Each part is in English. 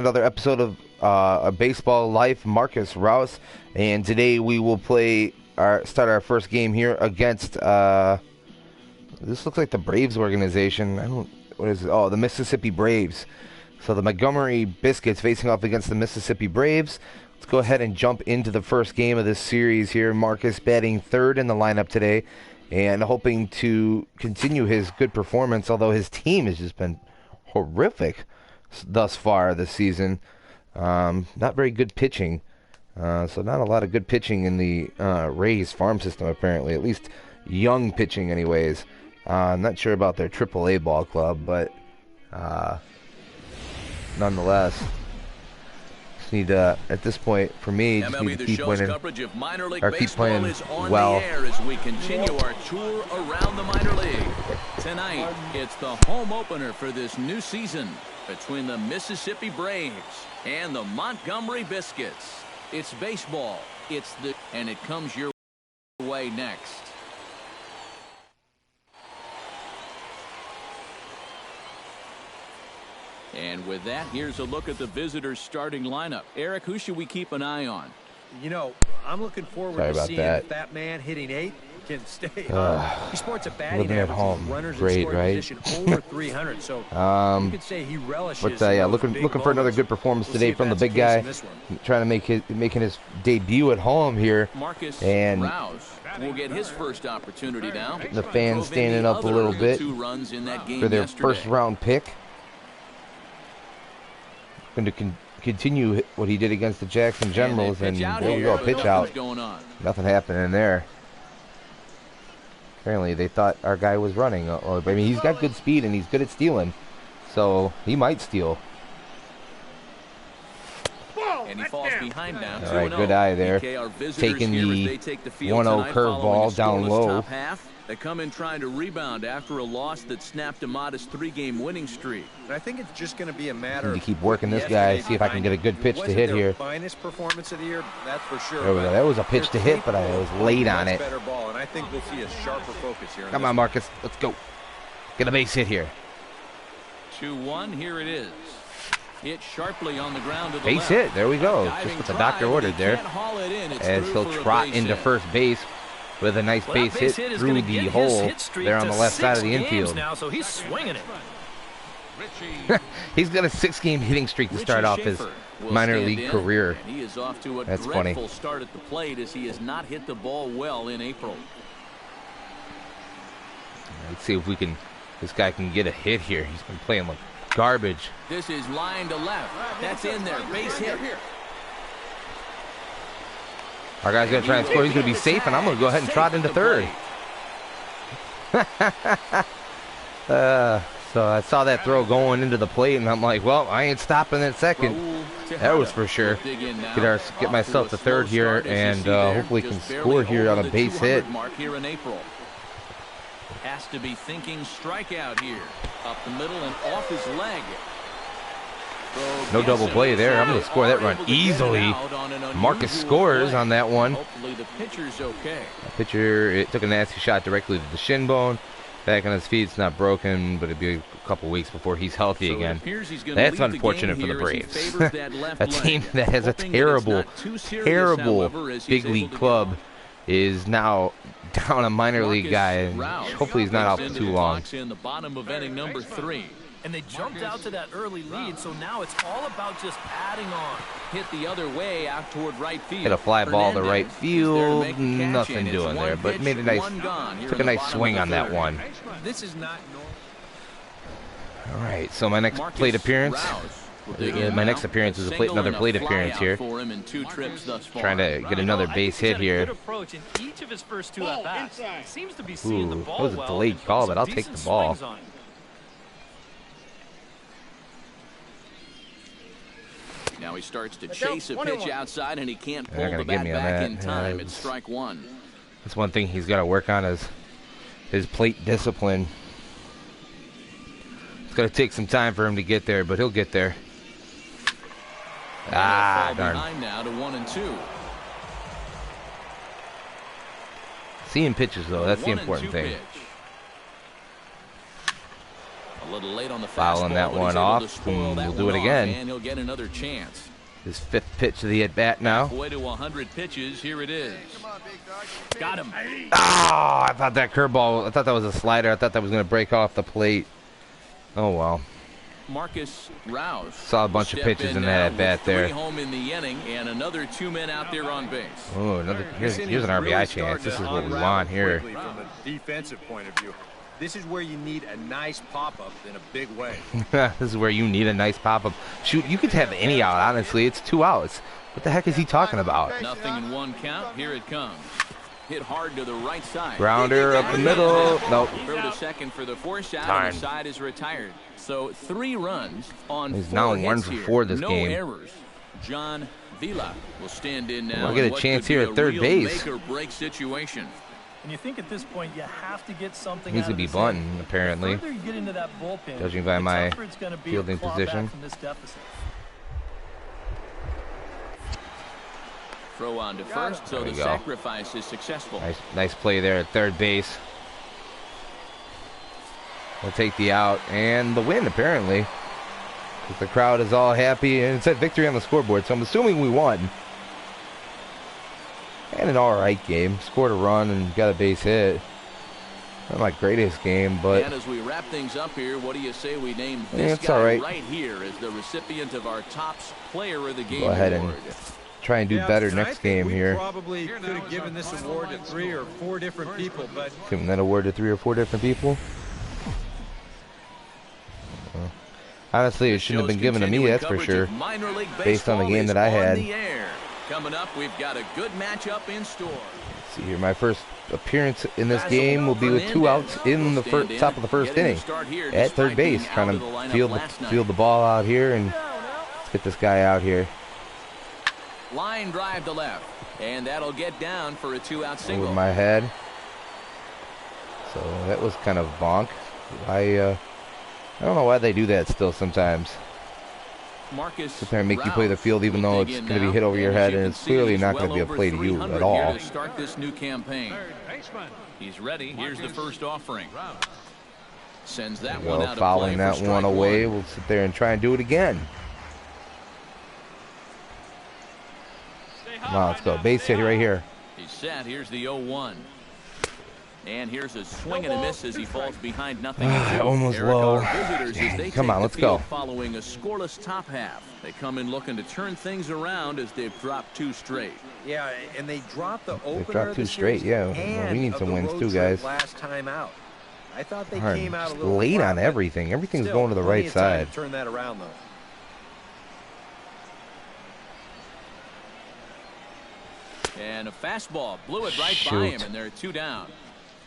Another episode of a Baseball Life. Marcus Rouse, and today we will start our first game here against this looks like the Braves organization. What is it? Oh, the Mississippi Braves. So the Montgomery Biscuits facing off against the Mississippi Braves. Let's go ahead and jump into the first game of this series here. Marcus batting third in the lineup today and hoping to continue his good performance, although his team has just been horrific thus far this season. Not very good pitching. So not a lot of good pitching in the Rays farm system, apparently. At least young pitching, anyways. I'm not sure about their AAA ball club, but nonetheless, just need to, at this point, for me, just need to keep winning or keep playing well. As we continue our tour around the minor league. Tonight, it's the home opener for this new season between the Mississippi Braves and the Montgomery Biscuits. It's baseball. And it comes your way next. And with that, here's a look at the visitors' starting lineup. Eric, who should we keep an eye on? You know, I'm looking forward to seeing if that man hitting 8 can stay. He sports a batting at home, great, right? Over 300, so you could say he relishes. But yeah, looking for another good performance today from the big guy, trying to making his debut at home here. Marcus and Rouse will get his first opportunity now. The fans standing up a little bit for their first round pick. Going to continue what he did against the Jackson Generals, and there we go, pitch out. Nothing happening there. Apparently they thought our guy was running. I mean, he's got good speed and he's good at stealing, so he might steal. And he falls behind now. All right, good eye there. Taking the 1-0 curveball down low. They come in trying to rebound after a loss that snapped a modest 3-game winning streak. And I think it's just going to be a matter of keep working this guy, see if I can get a good pitch to hit here. Finest performance of the year, that's for sure. There we go. That was a pitch to hit, but I was late on it. Better ball, and I think we'll see a sharper focus here. Come on, Marcus, let's go. Get a base hit here. 2-1, here it is. Hit sharply on the ground to the base hit. There we go. Just what the doctor ordered there. As he'll trot into first base with a nice base hit through the hole there on the left side of the infield. Now, so he's swinging it. He's got a 6-game hitting streak to start off his minor league career. He is off to a That's funny. Start at the plate as he has not hit the ball well in April. Let's see if this guy can get a hit here. He's been playing like garbage. This is line to left. That's in there. Base hit. Our guy's going to try and score. He's going to be safe, and I'm going to go ahead and trot into third. So I saw that throw going into the plate, and I'm like, well, I ain't stopping at second. That was for sure. Get myself to third here, and hopefully can score here on a base hit. Has to be thinking strikeout here. Up the middle and off his leg. No double play there. I'm going to score that run easily. Marcus scores on that one. Hopefully the pitcher's okay. It took a nasty shot directly to the shin bone. Back on his feet, it's not broken, but it'd be a couple weeks before he's healthy again. That's unfortunate for the Braves. A team that has a terrible big league club is now down a minor league guy, and hopefully he's not out for too long. In the bottom of inning number 3. And they jumped out to that early lead, so now it's all about just adding on. Hit the other way out toward right field. Hit a fly ball to right field, nothing doing there, but took a nice swing on that one. This is not normal. All right, so my next plate appearance. My next appearance is another plate appearance here. Trying to get another base hit here. Ooh, that was a delayed call, but I'll take the ball. Now he starts to chase a pitch outside, and he can't pull the bat back in time. It's strike 1. That's one thing he's got to work on, is his plate discipline. It's going to take some time for him to get there, but he'll get there. Darn. Now to 1-2. Seeing pitches, though, that's the important thing. A A little late on the fouling fastball, that but one he's able off, to spoil and that we'll do one it off, again. and he'll get another chance. His 5th pitch of the at-bat now. Halfway to 100 pitches. Here it is. Got him. Ah, I thought that curveball, I thought that was a slider. I thought that was going to break off the plate. Oh, well. Marcus Rouse. Saw a bunch of pitches in that at-bat there. 3 home in the inning and another 2 men out there on base. Oh, here's an RBI chance. This is what we want here. From a defensive point of view. This is where you need a nice pop-up in a big way. This is where you need a nice pop-up. Shoot, you could have any out, honestly. It's 2 outs. What the heck is he talking about? Nothing in 1 count. Here it comes. Hit hard to the right side. Grounder up the middle. Nope. Throw to second for the force out, Darn. and the side is retired. So 3 runs on He's 4 now hits 1 for here. 4 this no game. errors. John Vila will stand in now. We'll get a in what chance could here be at third a real base. Make or break situation. And you think at this point you have to get something Needs out to of be this bunting, inning. apparently. The further you get into that bullpen, Judging by the my tougher it's gonna be fielding to claw position. back from this deficit. Throw on to first, so There the we go. sacrifice is successful. Nice play there at third base. We'll take the out and the win, apparently. The crowd is all happy, and it said victory on the scoreboard, so I'm assuming we won. And an alright game. Scored a run and got a base hit. Not my greatest game, but And as we wrap things up here, what do you say we name Yeah, this it's guy all right. right here as the recipient of our top player of the game go ahead award? and try and do better I next think game we here. Probably could have given this award to 3 or 4 different people, but Giving that award to 3 or 4 different people. Honestly, it shouldn't have been given to me, that's for sure. Based on the game that I had. Coming up, we've got a good matchup in store. Let's see here, my first appearance in this game will be with 2 outs in the top of the first inning at third base, trying to field the ball out here, and let's get this guy out here. Line drive to left, and that'll get down for a 2-out single. Over my head. So that was kind of bonk. I don't know why they do that still sometimes. Marcus Sit there and make you play the Rouse field even will though dig it's in going to be now, hit over your as head, you and can it's see, clearly he's not going well to be a over play to you 300 at here all. to start this new campaign. He's ready. Here's the first offering. Sends that one out of Fouling play that for one strike away. one. We'll sit there and try and do it again. Come on, let's go. Base hit right here. He's set. Here's the 0-1. And here's a swing and a miss as he falls behind 0-2. Almost Eric, low. our visitors, as they Come take on, the let's field go. Following a scoreless top half, they come in looking to turn things around as they've dropped 2 straight. yeah, and they dropped the opener. dropped of 2 the straight, series yeah. Well, and we need of some the wins road too, trip guys. Last time out, I thought they Darn, came out a just little late flat, on but everything. Everything's still, going to the plenty right of time side. to turn that around, though. And a fastball blew it right by Shoot. him, and they're 2 down.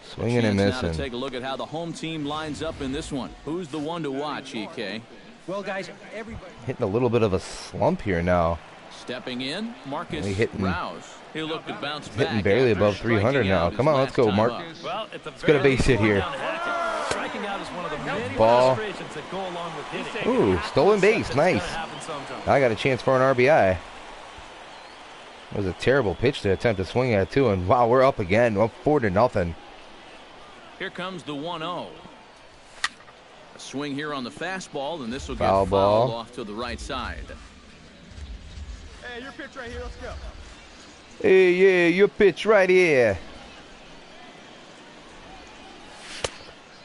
Swinging and Chance now to missing. take a look at how the home team lines up in this one. Who's the one to watch, EK? Well, guys, everybody. Hitting a little bit of a slump here now. Stepping in, Marcus Only hitting- Rouse. He'll look to bounce Hitting back barely after above 300 striking now. out his Come on, let's last go, time Mark. up. Well, at the Let's get a base hit here. Striking out is one of the many Ball. frustrations that go along with hitting. Ooh, stolen base. It's gonna Nice. happen sometime. I got a chance for an RBI. It was a terrible pitch to attempt to swing at, too. And wow, we're up again. Up 4-0. Here comes the 1-0. A swing here on the fastball, and this will get Foul fouled ball. off to the right side. Hey, your pitch right here. Let's go. Hey, yeah, your pitch right here.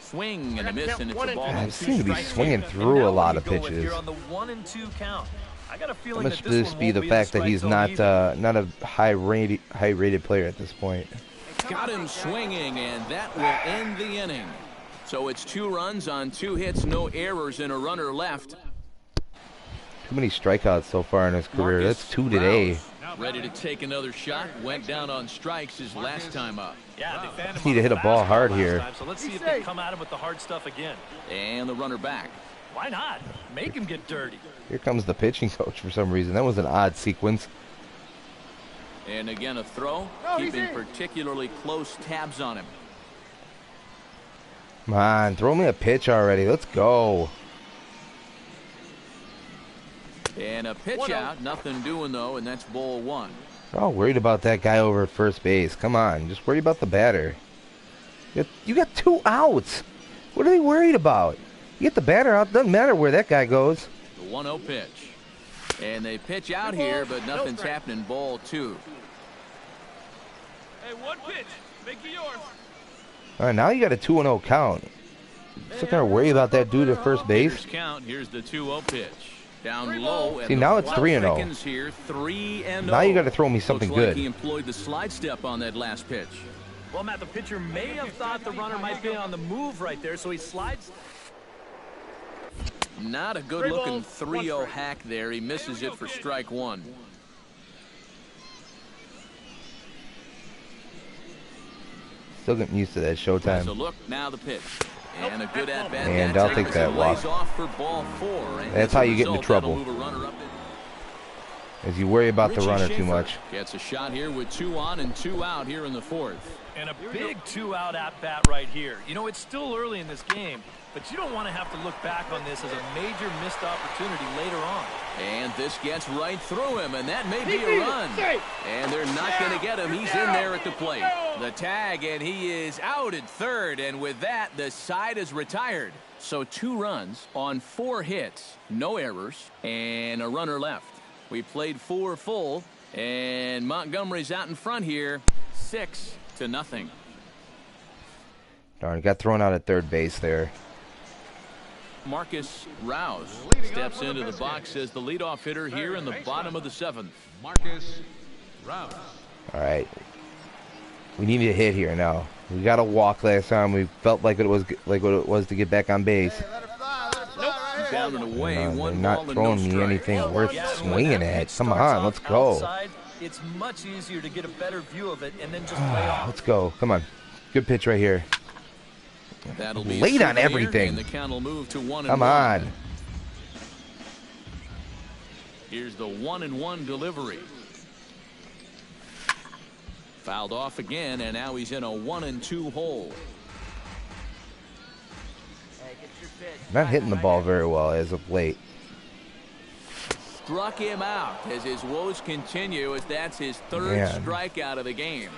Swing and a miss, and it's a ball. I with 2 seem to be strikes. swinging And through now a lot what of do you go with pitches. here on the 1-2 count? I got a How feeling much that does this this one be won't the be fact that strike he's zone not either. not a high rated player at this point? Got him swinging, and that will end the inning. So it's 2 runs on 2 hits, no errors, and a runner left. Too many strikeouts so far in his career. Marcus That's 2 today. Rouse, ready to take another shot. Went down on strikes his last time up. Yeah, they fanned him Just need on to hit the a ball fastball hard last here. time, so let's see if they come at him with the hard stuff again. And the runner back. Why not? Make him get dirty. Here comes the pitching coach for some reason. That was an odd sequence. And again, a throw, keeping particularly close tabs on him. Come on, throw me a pitch already. Let's go. And a pitch out, nothing doing though, and that's ball 1. We're all worried about that guy over at first base. Come on, just worry about the batter. You got 2 outs. What are they worried about? You get the batter out. Doesn't matter where that guy goes. The 1-0 pitch. And they pitch out here, but nothing's happening. Ball 2. Hey, one pitch. Make it yours. All right, now you got a 2-0 count. Still gotta worry about that dude at first base. Hitters count. Here's the 2-0 pitch. Down low. See, now it's 3-0. Here, 3-0. Now you got to throw me something Looks like good. he employed the slide step on that last pitch. Well, Matt, the pitcher may have thought the runner might be on the move right there, so he slides. Not a good-looking 3-0 hack there. He misses it for strike 1. Still getting used to that So showtime. look, now the pitch. And a good at-bat. And I'll take that walk. Off for ball 4. And That's how you get into trouble. move a runner up. As you worry about the Richie runner too Schaefer much. Gets a shot here with 2 on and 2 out here in the 4th. And a big 2-out at-bat right here. You know, it's still early in this game, but you don't want to have to look back on this as a major missed opportunity later on. And this gets right through him, and that may be a run. And they're not going to get him. He's in there at the plate. The tag, and he is out at third. And with that, the side is retired. So 2 runs on 4 hits, no errors, and a runner left. We played 4 full, and Montgomery's out in front here, 6-0. Darn, got thrown out at third base there. Marcus Rouse steps into the box as the leadoff hitter here in the bottom of the 7th. Marcus Rouse. All right. We need a hit here now. We got a walk last time. We felt like it was what it was to get back on base. Down and away, They're one not ball and throwing no me strike. anything worth Yeah, swinging when at. it Come starts on, off let's go. outside, it's much easier to get a better view of it and then just play off. Let's go. Come on. Good pitch right here. That'll be Late on souvenir, everything. and the count will move to 1-1. Come on. Here's the 1-1 delivery. Fouled off again, and now he's in a 1-2 hole. Not hitting the ball very well as of late. Struck him out as his woes continue, as that's his 3rd Man. strikeout of the game.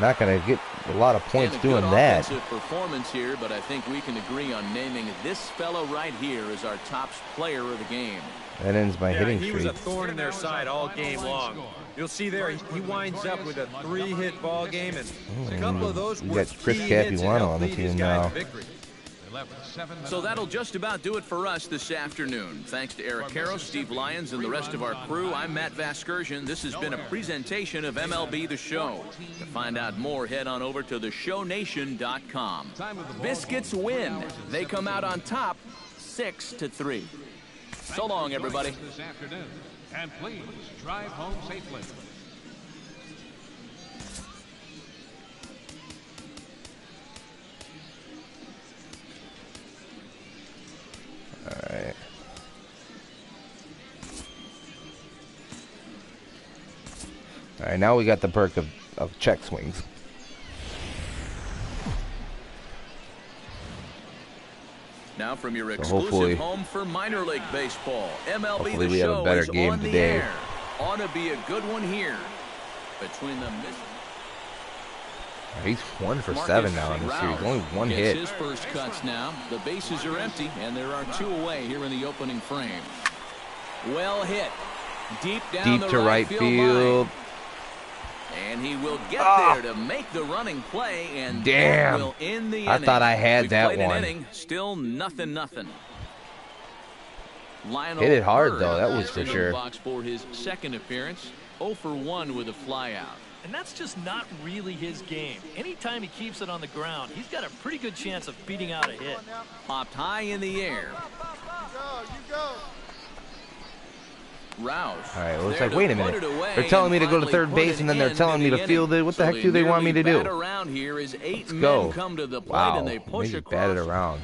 Not going to get a lot of points And a doing good that. offensive performance here, but I think we can agree on naming this fellow right here as our top player of the game. That ends my hitting he was a streak. thorn in their side all game long. You'll see there, he winds up with a 3-hit ball game, and a couple of those We were got Chris key hits that Capuano helped on the lead his team guys now. to victory. So that'll just about do it for us this afternoon. Thanks to Eric Harrow, Steve Lyons, and the rest of our crew. I'm Matt Vasgersian. This has been a presentation of MLB The Show. To find out more, head on over to theshownation.com. Biscuits win. They come out on top 6-3. So long, everybody. This afternoon, and please drive home safely. Alright. Alright, now we got the perk of check swings. Now from your hopefully- exclusive home for minor league baseball, MLB hopefully The we have a Show better is game on the today. air. Ought to be a good one here between the He's 1 for 7 now in this series. Only 1 gets hit. his first cuts now. The bases are empty, and there are 2 away here in the opening frame. Well hit. Deep down Deep the to right field. line. And he will get there to make the running play, and Damn. that will end the I inning. thought I had We've that played an one. inning, still nothing. Lionel Hit it hard, Bird though, that was is for in the sure. box for his second appearance. 0 for 1 with a flyout. And that's just not really his game. Anytime he keeps it on the ground, he's got a pretty good chance of beating out a hit. Popped high in the air. You go. Rouse. All right, well, it's there like, wait a to put minute. it away They're telling me to go to and third finally base, put and then an they're end telling me to the field it. inning. What the heck So do they want me to nearly do? bat around here as 8 Let's men go. come to the plate, Wow. and they push They across. batted around.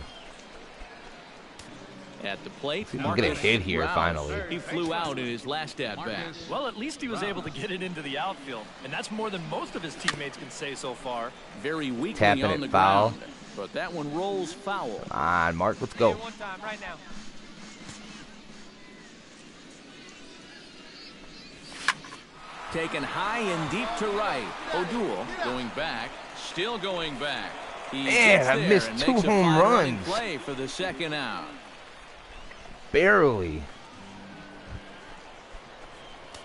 At the plate, See if we can get a Marcus hit here, Rouse. finally. He flew out in his last at-bat. Well, at least he was able to get it into the outfield, and that's more than most of his teammates can say so far. Very weakly Tapping on it the foul. ground. But that one rolls foul. Come on, Mark, let's go. One time, right now. Taken high and deep to right. O'Doul going back, still going back. Man, I missed 2 home runs. Play for the second out. Barely.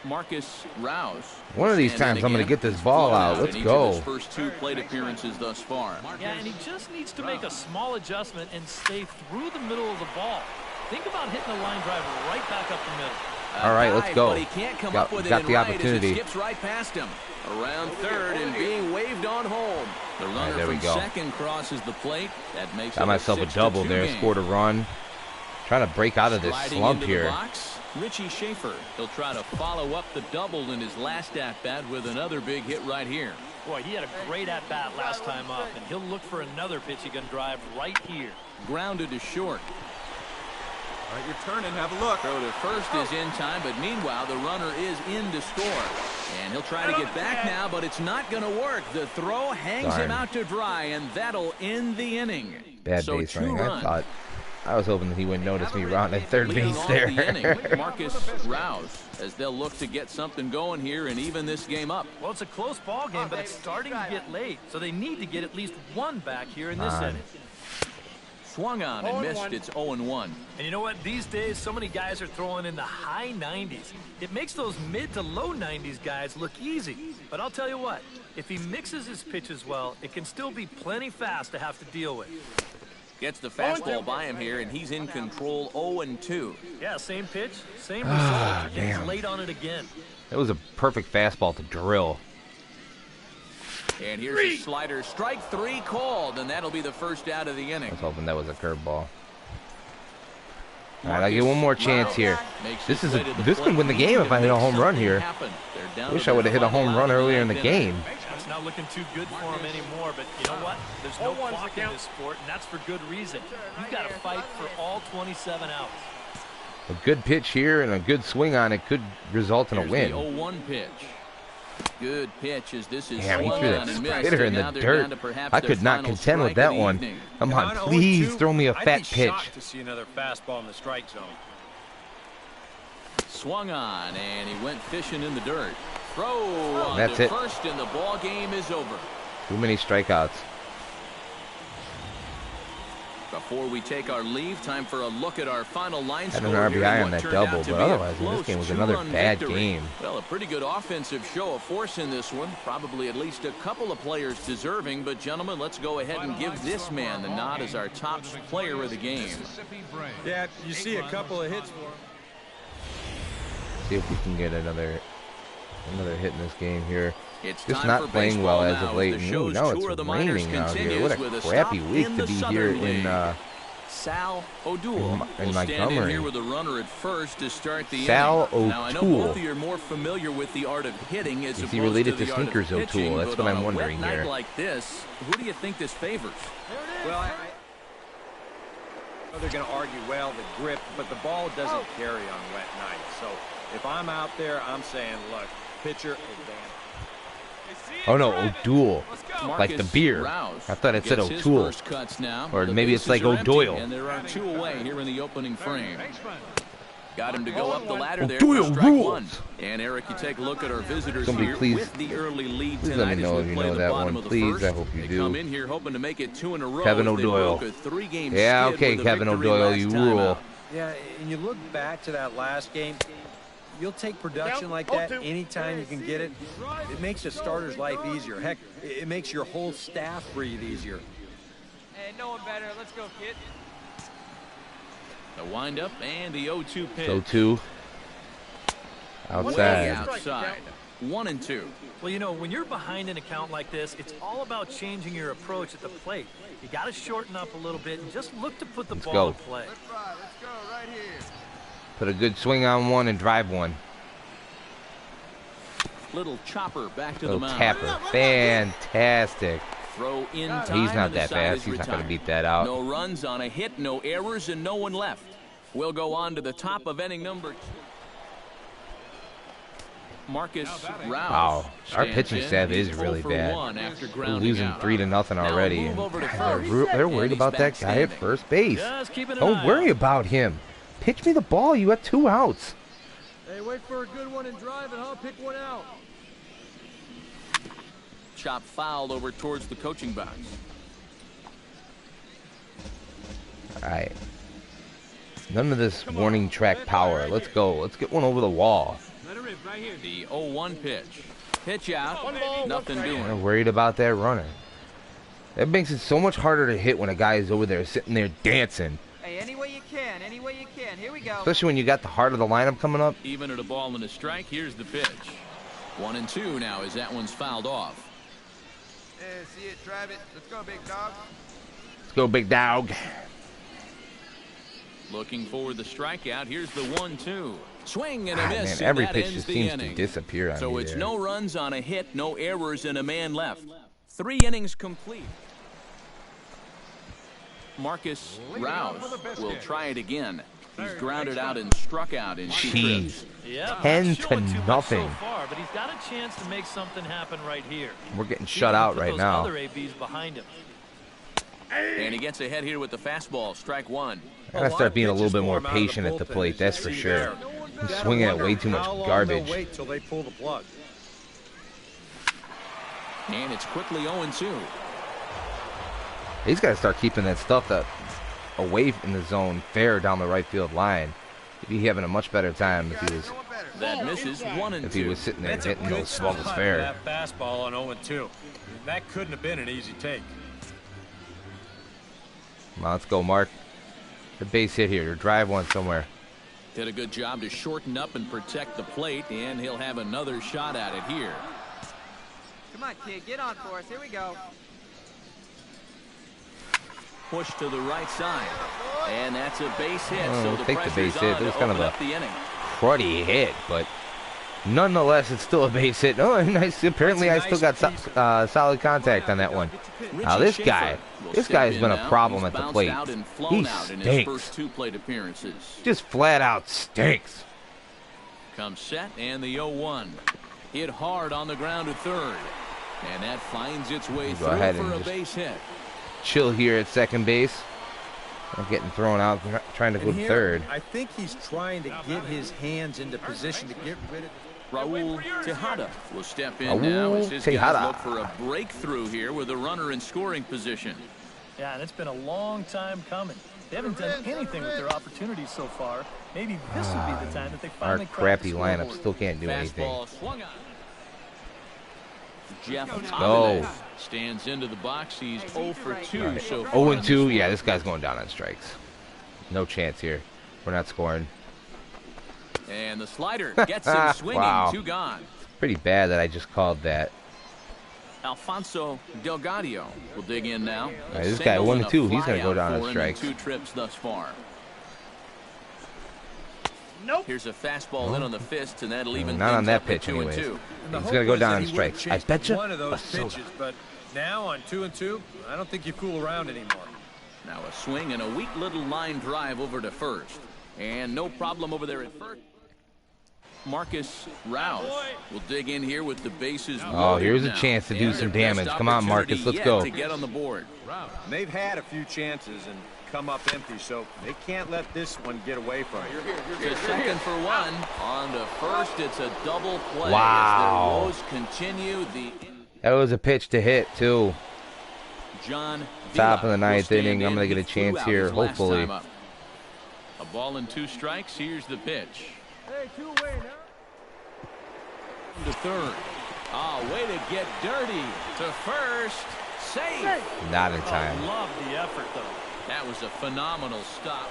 Marcus Rouse. One of these times I'm going to get this ball out. Let's go. His first 2 plate appearances thus far. Yeah, and he just needs to make a small adjustment and stay through the middle of the ball. Think about hitting a line drive right back up the middle. All right, let's go. But he can't come up with got the opportunity. It skips right past him. Around third and being waved on home. The runner from second crosses the plate. That makes got myself a double there. Game. Scored a run. Trying to break out of this slump here. Richie Schaefer. He'll try to follow up the double in his last at-bat with another big hit right here. Boy, he had a great at-bat last time up, and he'll look for another pitch he can drive right here. Grounded to short. All right, your turn and have a look. Throw to first is in time, but meanwhile, the runner is in to score. And he'll try to get back now, but it's not going to work. The throw hangs him out to dry, and that'll end the inning. Bad base running. I was hoping that he wouldn't notice me rounding third base there. Marcus Rouse, as they'll look to get something going here and even this game up. Well, it's a close ball game, but it's starting to get late, so they need to get at least one back here in this inning. Swung on and missed. It's 0-1. And you know what? These days, so many guys are throwing in the high 90s. It makes those mid to low 90s guys look easy. But I'll tell you what, if he mixes his pitches well, it can still be plenty fast to have to deal with. Gets the fastball by him here, and he's in control. 0-2. Yeah, same pitch, same result. He's late on it again. That was a perfect fastball to drill. And here's a slider. Strike 3 called, and that'll be the first out of the inning. I was hoping that was a curveball. All right, I'll get one more chance here. This could win the game if I hit a home run here. Wish I would have hit a home run earlier in the game. It's not looking too good for him anymore, but you know what? There's no clock in this sport, and that's for good reason. You've got to fight for all 27 outs. A good pitch here and a good swing on it could result in a win. The 0-1 pitch. Good pitch as this is damn, he threw that spitter in the dirt. I could not contend with that one. Come on, please throw me a fat pitch. To see another fastball in the strike zone. Swung on, and he went fishing in the dirt. Throw on That's to it. first, and the ball game is over. Too many strikeouts. Before we take our leave, time for a look at our final line Had score. an RBI on that double, but otherwise, this game was another bad game. Well, a pretty good offensive show of force in this one. Probably at least a couple of players deserving. But, gentlemen, let's go ahead and give this man the nod as our top player of the game. Yeah, you see a couple of hits for him. See if we can get another hit in this game here. It's just not playing well as of late. Ooh, now it's raining out here. What a crappy week to be here in Sal O'Toole in will stand in Montgomery. here with a runner at first to start the Sal inning. Now, I know O'Toole. both of you are more familiar with the art of hitting as Is opposed he related to to the art of Sneakers pitching, O'Toole? That's but what I'm on a wondering wet night here. like this, who do you think this favors? Well, I know they're going to argue, well, the grip, but the ball doesn't carry on wet nights. So if I'm out there, I'm saying, look, pitcher advantage. Oh no, O'Doyle, like the beer. Rouse I thought it said gets his O'Toole, first cuts now. or The maybe it's bases like are empty, O'Doyle. And there are 2 away here in the opening frame. Got him to go up the ladder there O'Doyle for strike rules. 1. And Eric, you take a look at our visitors Somebody here please- with the early lead please tonight let me know as if we you play know the that bottom one. of the Please, first. I hope you They do. come in here hoping to make it 2 in a row. Kevin as they O'Doyle. broke a 3-game Yeah, skid okay, with a Kevin victory O'Doyle, last you time rule. out. Yeah, and you look back to that last game, you'll take production like that anytime you can get it. It makes a starter's life easier. Heck, it makes your whole staff breathe easier. Hey, no one better. Let's go, kid. The windup and the 0-2 pitch. So 2 Way outside. outside. 1-2. Well, you know, when you're behind an account like this, it's all about changing your approach at the plate. You got to shorten up a little bit and just look to put the Let's ball go. in play. Let's go right here. Put a good swing on one and drive one. Little chopper back to the Little mound. tapper. Fantastic. Throw in time. He's not and the that side fast. is He's not going to retired. beat that out. No runs on a hit, no errors, and no one left. We'll go on to the top of inning number 2. Marcus Rouse. Wow, our pitching stands staff in. is He's really 0 for bad. 1 after We're grounding losing out. 3-0 Now already. move And over to they're first, they're and worried he's about back that guy at standing. first base. Just keeping an Don't eye worry out. about him. Pitch me the ball. You got 2 outs. Hey, wait for a good one and drive it, huh? Pick one out. Chop fouled over towards the coaching box. Alright. None of this warning track power. Let's go. Let's get one over the wall. The 0-1 pitch. Pitch out. Nothing doing. I'm worried about that runner. That makes it so much harder to hit when a guy is over there sitting there dancing. Hey, any way you can, any way you can. Here we go. Especially when you got the heart of the lineup coming up. Even at a ball and a strike, here's the pitch. 1-2 now as that one's fouled off. Yeah, see it, drive it. Let's go, big dog. Let's go, big dog. Looking for the strikeout. Here's the 1-2. Swing and a miss. Man, every and that pitch ends just the seems inning. to disappear on So me it's there. no runs on a hit, no errors, and a man left. 3 innings complete. Marcus Rouse will try it again. He's grounded out and struck out in 2 trips. Yeah, 10 not to showing too much nothing. so far, but he's got a chance to make something happen right here. We're getting See if shut he can out put right those now. Other ABs behind him. And he gets ahead here with the fastball. Strike 1. I gotta start being a little bit more patient at the plate, that's for sure. I'm swinging at way too much garbage. Wait till they pull the plug. And it's quickly 0-2. He's got to start keeping that stuff away in the zone fair down the right field line. He'd be having a much better time if he was That misses 1-2. if he was sitting there That's a hitting good those balls spot for fair. that fastball on 0-2. That couldn't have been an easy take. Come on, let's go, Mark. The base hit here, or drive one somewhere. Did a good job to shorten up and protect the plate, and he'll have another shot at it here. Come on, kid, get on for us. Here we go. Push to the right side, and that's a base hit. Oh, so the take the pressure's base hit. on It was to kind of open a up the inning. cruddy hit, but nonetheless, it's still a base hit. Oh, nice. Apparently, I still got solid contact on that one. Now, this guy has been a problem at the plate. He His first stinks. 2 plate appearances. Just flat out stinks. Comes set, and the 0-1. Hit hard on the ground to third. And that finds its way Go through ahead for and a just base hit. Chill here at second base. I'm getting thrown out, trying to go And to here, third. I think he's trying to get his hands into position to get rid of. Raul Tejada will step in Raul now as his guys Tejada. look for a breakthrough here with a runner in scoring position. Yeah, and it's been a long time coming. They haven't done anything with their opportunities so far. Maybe this would be the time that they Our finally crack crappy the lineup scoreboard. still can't do anything. Fastball swung on. Jeff go. Avenet stands into the box. He's 0 for 2 Right. so far. 0-2. Yeah, this guy's going down on strikes. No chance here. We're not scoring. And the slider gets him swinging. Wow. 2 gone. Pretty bad that I just called that. Alfonso Delgado will dig in now. Right, this guy, 1-2. He's going to go down on on strikes. 2 trips thus far. Nope. Here's a fastball in on the fist, and that'll even Not on things that up at pitch 2 and anyways. 2. And the He's hope gonna go was down that on he would've strikes. I chased betcha one of those a soda. pitches, but now on 2-2, I don't think you fool around anymore. Now a swing and a weak little line drive over to first. And no problem over there at first. Marcus Rouse will dig in here with the bases Oh, loaded here's a now. chance to do And some their best damage. Come on, Marcus, opportunity let's yet go. to get on the board. And they've had a few chances and come up empty, so they can't let this one get away from them. To second for 1. On to first, it's a double play. Wow. As their woes continue. The That was a pitch to hit, too. John Top Villa of the will ninth stand inning. I'm in. gonna get He a chance flew out here, his last hopefully. time up. A ball and 2 strikes. Here's the pitch. Hey, 2 away now. To third. Oh, way to get dirty. To first. Safe. Not in Oh, time. love the effort, though. That was a phenomenal stop.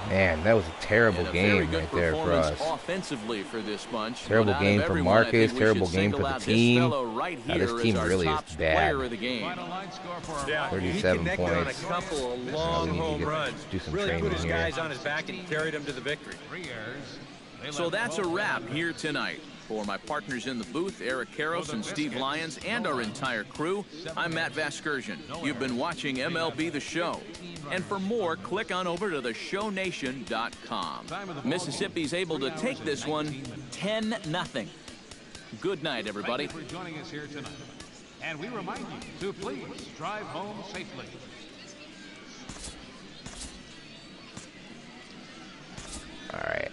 Man, that was a terrible And a very game good right there for performance us. offensively for this bunch. Terrible But out game of for everyone, I Marcus, think we terrible should game for single the out this team. fellow right Now, here this as team our really is top bad. player of the game. Final line score for our Yeah, 37 he connected points. on a couple of we long need to home get- runs. do some Really put training his here. guys on his back and carried him to the victory. 3 errors. They So left that's a 12 wrap runs. here tonight. For my partners in the booth, Eric Karros and Steve Lyons, and our entire crew, I'm Matt Vasgersian. You've been watching MLB The Show. And for more, click on over to theshownation.com. Mississippi's able to take this one 10-0. Good night, everybody. Thank you for joining us here tonight. And we remind you to please drive home safely. All right.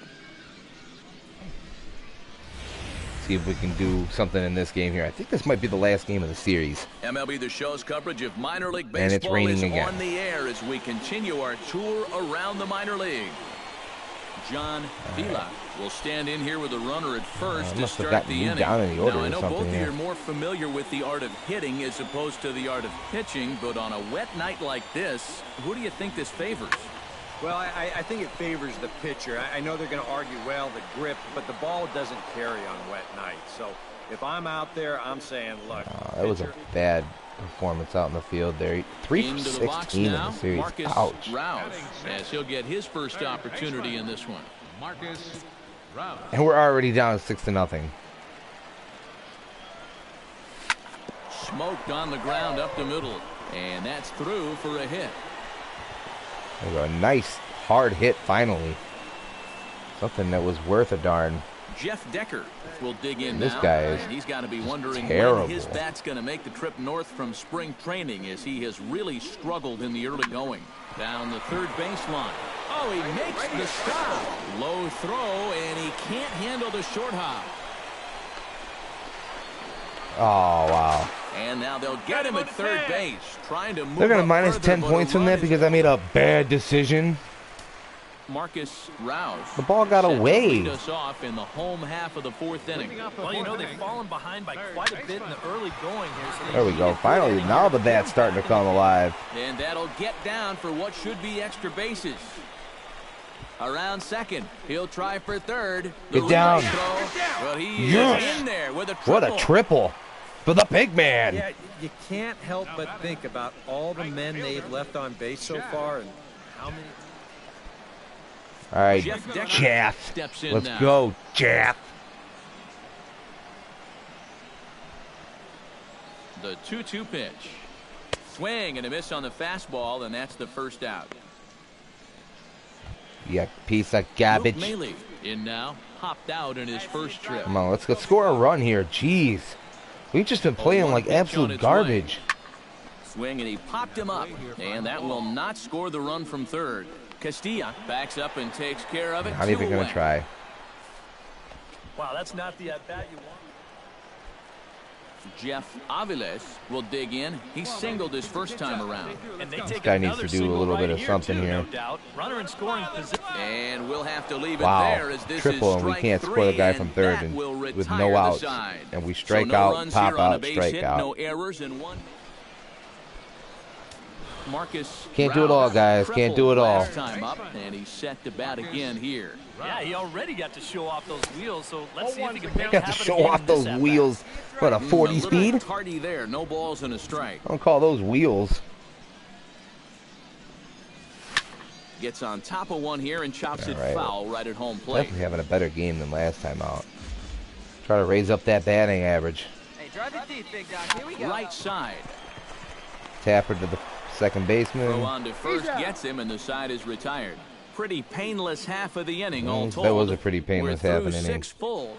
See if we can do something in this game here. I think this might be the last game of the series. MLB The Show's coverage of minor league And it's baseball raining is again. on the air as we continue our tour around the minor league. John Vila will stand in here with a runner at first to must have start gotten the moved inning. down in the order Now, I or know something both of you here. are more familiar with the art of hitting as opposed to the art of pitching, but on a wet night like this, who do you think this favors? Well, I think it favors the pitcher. I know they're going to argue, well, the grip, but the ball doesn't carry on wet nights. So if I'm out there, I'm saying, look, That was a pitcher, bad performance out in the field there. 3 for Into the box 16 in now, the series. Marcus Ouch. Rouse, as he'll get his first opportunity in this one. Marcus Rouse. And we're already down 6-0. Smoked on the ground up the middle, and that's through for a hit. There's a nice hard hit finally. Something that was worth a darn. Jeff Decker will dig in This now. guy is He's got to be wondering terrible. when his bat's going to make the trip north from spring training, as he has really struggled in the early going. Down the third baseline. Oh, he makes the stop. Low throw, and he can't handle the short hop. Oh, wow. And now they'll get him at third base, trying to move They're going to up minus further, 10 but a points from run that is- because I made a bad decision. Marcus Rouse. The ball got set to away. lead us off in the home half of the fourth inning. Well, you know, they've fallen behind by quite a bit in the early going here. So There we go. Finally, now the bat's starting to come alive. And that'll get down for what should be extra bases. Around second, he'll try for third. The Get down. relay throw. Well, he Yes. is in there with a triple. What a triple for the big man. yeah, you can't help but think about all the men they've left on base so far and how many. All right, Jeff Decker Jeff. steps in Let's now. go, Jeff. The 2-2 pitch. Swing and a miss on the fastball, and that's the first out. You piece of Luke garbage. Maile in now, hopped out in his first trip. Come on, let's go score a run here. Jeez. We've just been playing like pitch on absolute its garbage. Swing, and he popped him up, and that will not score the run from third. Castilla backs up and takes care of it. Not even going to try. wow, that's not the at-bat you want. Jeff Aviles will dig in. He singled his first time around. And they take guy needs another to do a single little right bit of here, something too, here. No doubt. Runner in scoring position. And we'll have to leave it Wow. there as this Triple, is and we strike can't score the three, guy from and third that and will with retire no the outs. side. And we So strike no out, runs pop here on a out, base strike hit, out. No errors in one. Marcus Can't do it all, Rouse guys. Can't do it all. last time up, and he's set to bat again here. Yeah, he already got to show off those wheels, so let's see if he can make Got to happen show again off in this those at-bat. wheels. What, a 40 A little speed? tardy there. No balls and a strike. I don't call those wheels. Gets on top of one here and chops it All right. foul right at home plate. Definitely having a better game than last time out. Try to raise up that batting average. Hey, drive your teeth, big dog. Here we go. Right side. Tapper to the second Throw baseman. on to first, gets him, and the side is retired. Pretty painless half of the inning, all told. That was a pretty painless We're half through an inning. 6 full.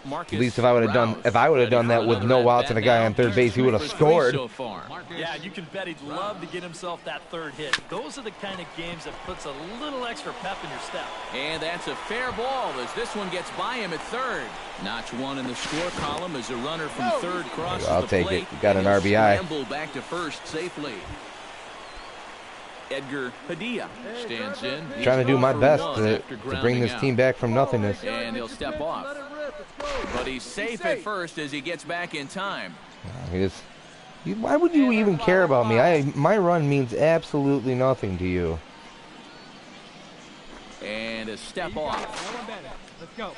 Marcus At least if I would have done that with no outs and a guy on third base, he would have for three scored. so far. Yeah, you can bet he'd love to get himself that third hit. Those are the kind of games that puts a little extra pep in your step. And that's a fair ball as this one gets by him at third. Notch one in the score column as a runner from third crosses I'll the take plate. it. You got an and he'll RBI. Scramble back to first safely. Edgar Padilla stands in. He's Trying to do 0 my for best 1 to after bring grounding this out. team back from nothingness. And he'll step off. But he's safe at first as he gets back in time. Why would you even care about me? My run means absolutely nothing to you. And a step off. Let's go.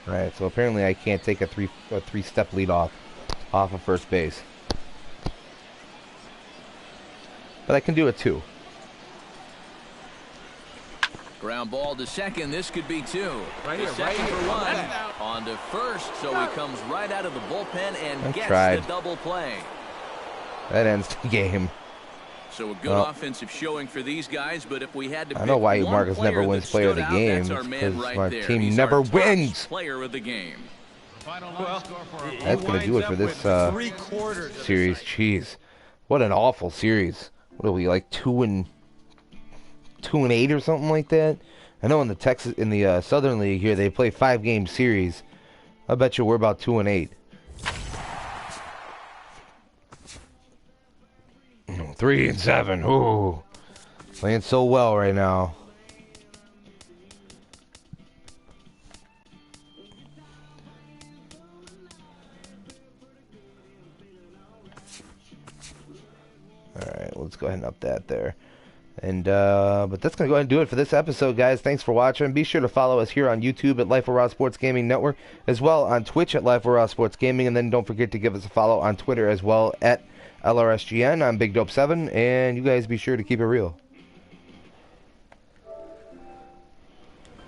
Right, so apparently I can't take a three-step lead off of first base. But I can do it too. Ground ball to second. This could be two. Right The here, second right for here. one. On to first, so he comes right out of the bullpen and I gets tried. the double play. That ends the game. So a good Well, offensive showing for these guys, but if we had to I pick know why one Marcus never player wins that player of stood the out, game. that's our It's man 'cause right my there. team He's never our top wins. player of the game. Final line score for our That's going to do it for this series. Jeez. What an awful series. What are we, like 2-8 or something like that? I know in the Southern League here, they play 5-game series. I bet you we're about 2-8. 3-7. Ooh, playing so well right now. All right, let's go ahead and up that there. And but that's going to go ahead and do it for this episode, guys. Thanks for watching. Be sure to follow us here on YouTube at Life of Rouse Sports Gaming Network, as well on Twitch at Life of Rouse Sports Gaming, and then don't forget to give us a follow on Twitter as well at LRSGN. I'm Big Dope 7, and you guys be sure to keep it real.